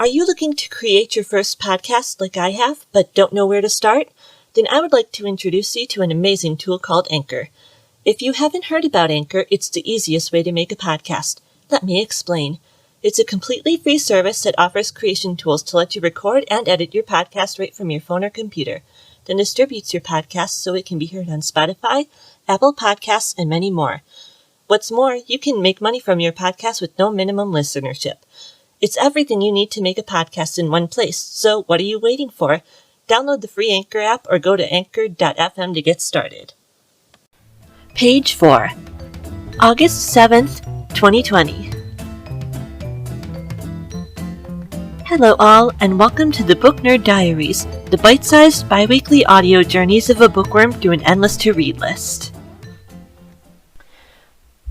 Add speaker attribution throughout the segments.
Speaker 1: Are you looking to create your first podcast like I have, but don't know where to start? Then I would like to introduce you to an amazing tool called Anchor. If you haven't heard about Anchor, it's the easiest way to make a podcast. Let me explain. It's a completely free service that offers creation tools to let you record and edit your podcast right from your phone or computer, then distributes your podcast so it can be heard on Spotify, Apple Podcasts, and many more. What's more, you can make money from your podcast with no minimum listenership. It's everything you need to make a podcast in one place, so what are you waiting for? Download the free Anchor app or go to anchor.fm to get started. Page 4. August 7th, 2020. Hello all, and welcome to the Book Nerd Diaries, the bite-sized bi-weekly audio journeys of a bookworm through an endless-to-read list.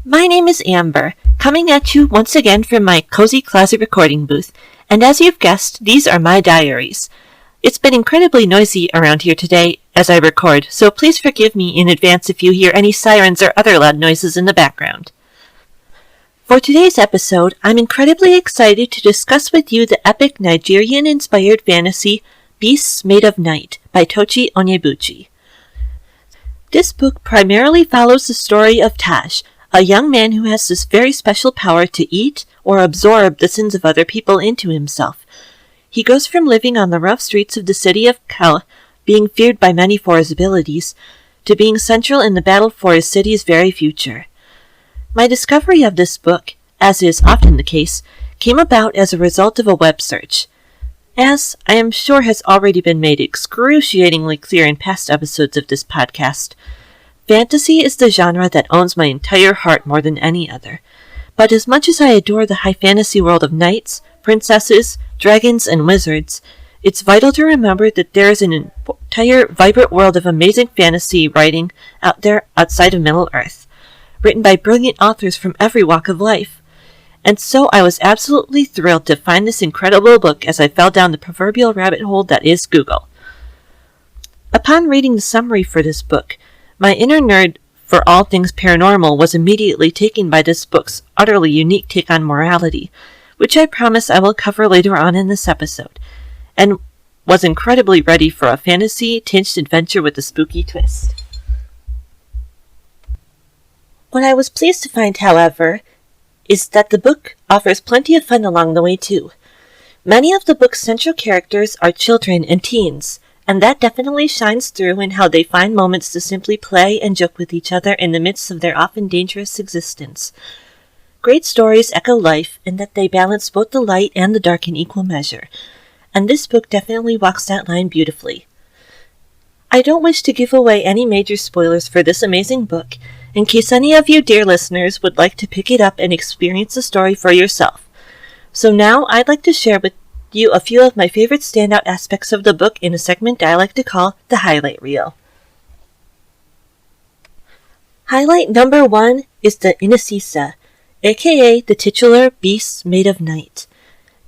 Speaker 1: My name is Amber, coming at you once again from my cozy closet recording booth, and as you've guessed, these are my diaries. It's been incredibly noisy around here today as I record, so please forgive me in advance if you hear any sirens or other loud noises in the background. For today's episode, I'm incredibly excited to discuss with you the epic Nigerian-inspired fantasy Beasts Made of Night by Tochi Onyebuchi. This book primarily follows the story of Taj, a young man who has this very special power to eat or absorb the sins of other people into himself. He goes from living on the rough streets of the city of Kel, being feared by many for his abilities, to being central in the battle for his city's very future. My discovery of this book, as is often the case, came about as a result of a web search. As I am sure has already been made excruciatingly clear in past episodes of this podcast, fantasy is the genre that owns my entire heart more than any other. But as much as I adore the high fantasy world of knights, princesses, dragons, and wizards, it's vital to remember that there is an entire vibrant world of amazing fantasy writing out there outside of Middle-earth, written by brilliant authors from every walk of life. And so I was absolutely thrilled to find this incredible book as I fell down the proverbial rabbit hole that is Google. Upon reading the summary for this book, my inner nerd for all things paranormal was immediately taken by this book's utterly unique take on morality, which I promise I will cover later on in this episode, and was incredibly ready for a fantasy-tinged adventure with a spooky twist. What I was pleased to find, however, is that the book offers plenty of fun along the way too. Many of the book's central characters are children and teens, and that definitely shines through in how they find moments to simply play and joke with each other in the midst of their often dangerous existence. Great stories echo life in that they balance both the light and the dark in equal measure, and this book definitely walks that line beautifully. I don't wish to give away any major spoilers for this amazing book, in case any of you dear listeners would like to pick it up and experience the story for yourself. So now I'd like to share with you a few of my favorite standout aspects of the book in a segment I like to call the highlight reel. Highlight number 1 is the Inasisa, aka the titular Beasts Made of Night.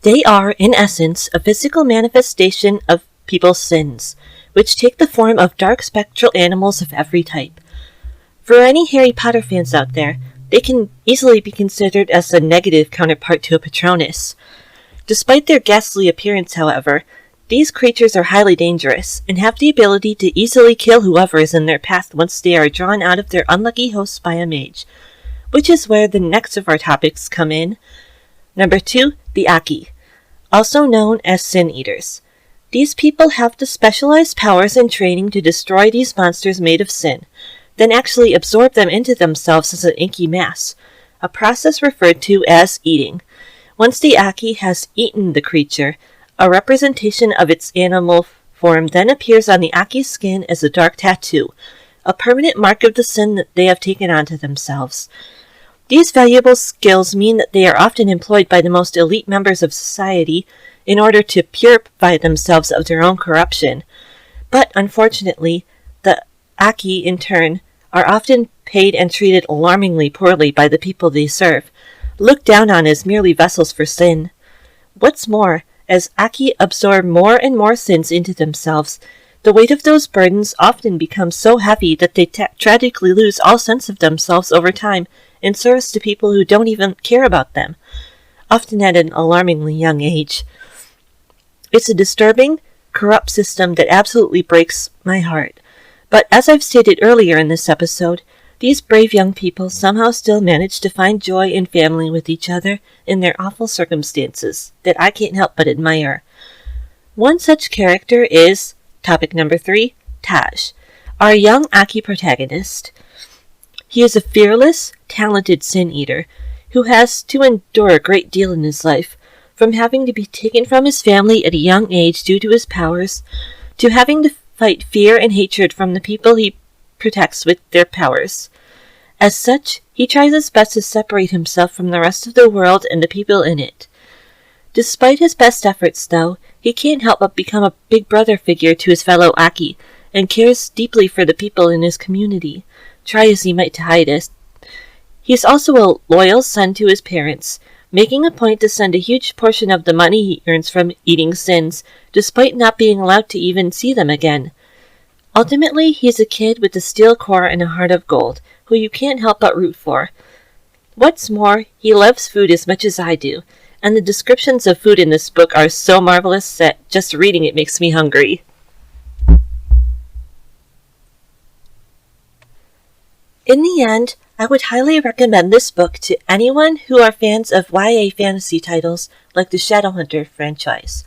Speaker 1: They are, in essence, a physical manifestation of people's sins, which take the form of dark spectral animals of every type. For any Harry Potter fans out there, they can easily be considered as a negative counterpart to a Patronus. Despite their ghastly appearance, however, these creatures are highly dangerous and have the ability to easily kill whoever is in their path once they are drawn out of their unlucky hosts by a mage, which is where the next of our topics come in. Number 2, the Aki, also known as Sin Eaters. These people have the specialized powers and training to destroy these monsters made of sin, then actually absorb them into themselves as an inky mass, a process referred to as eating. Once the Aki has eaten the creature, a representation of its animal form then appears on the Aki's skin as a dark tattoo, a permanent mark of the sin that they have taken onto themselves. These valuable skills mean that they are often employed by the most elite members of society in order to purify themselves of their own corruption. But unfortunately, the Aki, in turn, are often paid and treated alarmingly poorly by the people they serve, looked down on as merely vessels for sin. What's more, as Aki absorb more and more sins into themselves, the weight of those burdens often becomes so heavy that they tragically lose all sense of themselves over time in service to people who don't even care about them, often at an alarmingly young age. It's a disturbing, corrupt system that absolutely breaks my heart. But as I've stated earlier in this episode, these brave young people somehow still manage to find joy and family with each other in their awful circumstances that I can't help but admire. One such character is, topic number 3, Taj, our young Aki protagonist. He is a fearless, talented sin-eater who has to endure a great deal in his life, from having to be taken from his family at a young age due to his powers, to having to fight fear and hatred from the people he protects with their powers. As such, he tries his best to separate himself from the rest of the world and the people in it. Despite his best efforts, though, he can't help but become a big brother figure to his fellow Aki, and cares deeply for the people in his community, try as he might to hide it. He is also a loyal son to his parents, making a point to send a huge portion of the money he earns from eating sins, despite not being allowed to even see them again. Ultimately, he is a kid with a steel core and a heart of gold, who you can't help but root for. What's more, he loves food as much as I do, and the descriptions of food in this book are so marvelous that just reading it makes me hungry. In the end, I would highly recommend this book to anyone who are fans of YA fantasy titles like the Shadowhunter franchise,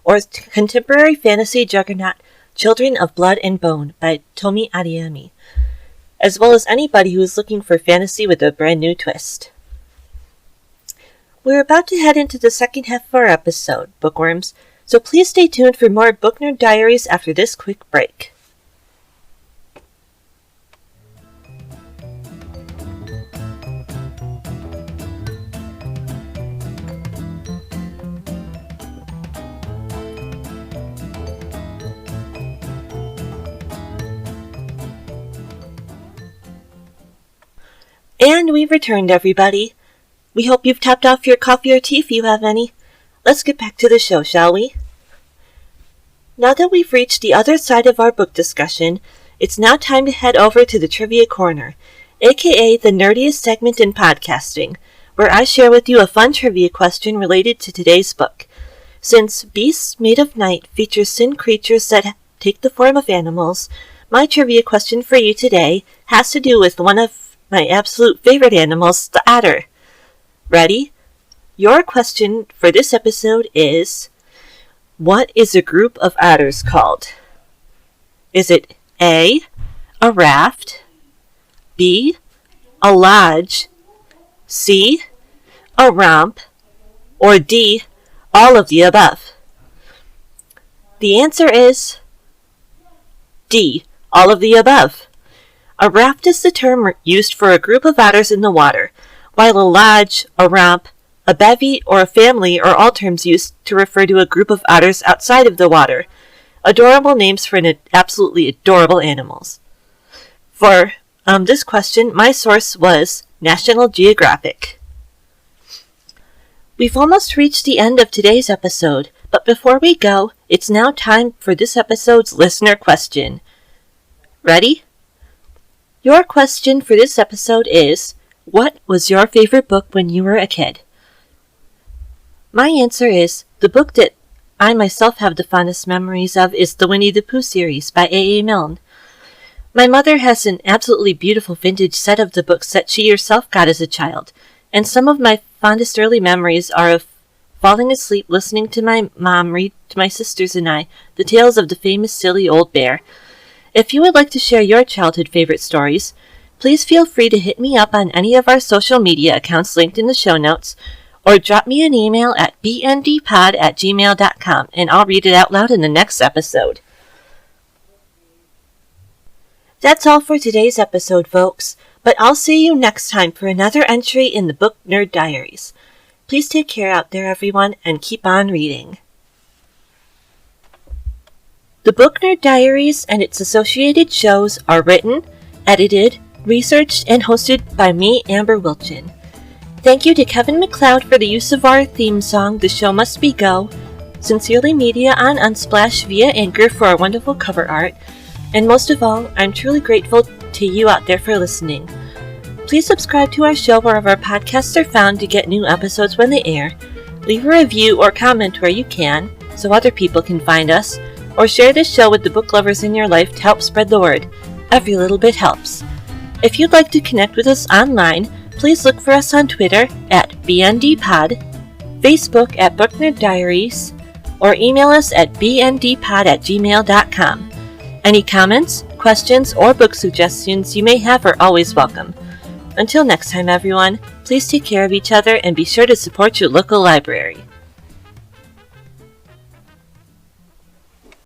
Speaker 1: or contemporary fantasy juggernaut Children of Blood and Bone by Tomi Adeyemi, as well as anybody who is looking for fantasy with a brand new twist. We're about to head into the second half of our episode, bookworms, so please stay tuned for more Book Nerd Diaries after this quick break. And we've returned, everybody. We hope you've topped off your coffee or tea if you have any. Let's get back to the show, shall we? Now that we've reached the other side of our book discussion, it's now time to head over to the Trivia Corner, aka the nerdiest segment in podcasting, where I share with you a fun trivia question related to today's book. Since Beasts Made of Night features sin creatures that take the form of animals, my trivia question for you today has to do with one of my absolute favorite animals, the otter. Ready? Your question for this episode is, what is a group of otters called? Is it A, a raft, B, a lodge, C, a romp, or D, all of the above? The answer is D, all of the above. A raft is the term used for a group of otters in the water, while a lodge, a romp, a bevy, or a family are all terms used to refer to a group of otters outside of the water. Adorable names for absolutely adorable animals. For this question, my source was National Geographic. We've almost reached the end of today's episode, but before we go, it's now time for this episode's listener question. Ready? Your question for this episode is, what was your favorite book when you were a kid? My answer is, the book that I myself have the fondest memories of is the Winnie the Pooh series by A.A. Milne. My mother has an absolutely beautiful vintage set of the books that she herself got as a child, and some of my fondest early memories are of falling asleep listening to my mom read to my sisters and I the tales of the famous silly old bear. If you would like to share your childhood favorite stories, please feel free to hit me up on any of our social media accounts linked in the show notes, or drop me an email at bndpod@gmail.com, and I'll read it out loud in the next episode. That's all for today's episode, folks, but I'll see you next time for another entry in the Book Nerd Diaries. Please take care out there, everyone, and keep on reading. The Book Nerd Diaries and its associated shows are written, edited, researched, and hosted by me, Amber Wilchin. Thank you to Kevin MacLeod for the use of our theme song, The Show Must Be Go, Sincerely Media on Unsplash via Anchor for our wonderful cover art, and most of all, I'm truly grateful to you out there for listening. Please subscribe to our show wherever podcasts are found to get new episodes when they air, leave a review or comment where you can, so other people can find us, or share this show with the book lovers in your life to help spread the word. Every little bit helps. If you'd like to connect with us online, please look for us on Twitter at BNDpod, Facebook at Book Nerd Diaries, or email us at bndpod@gmail.com. Any comments, questions, or book suggestions you may have are always welcome. Until next time, everyone, please take care of each other and be sure to support your local library.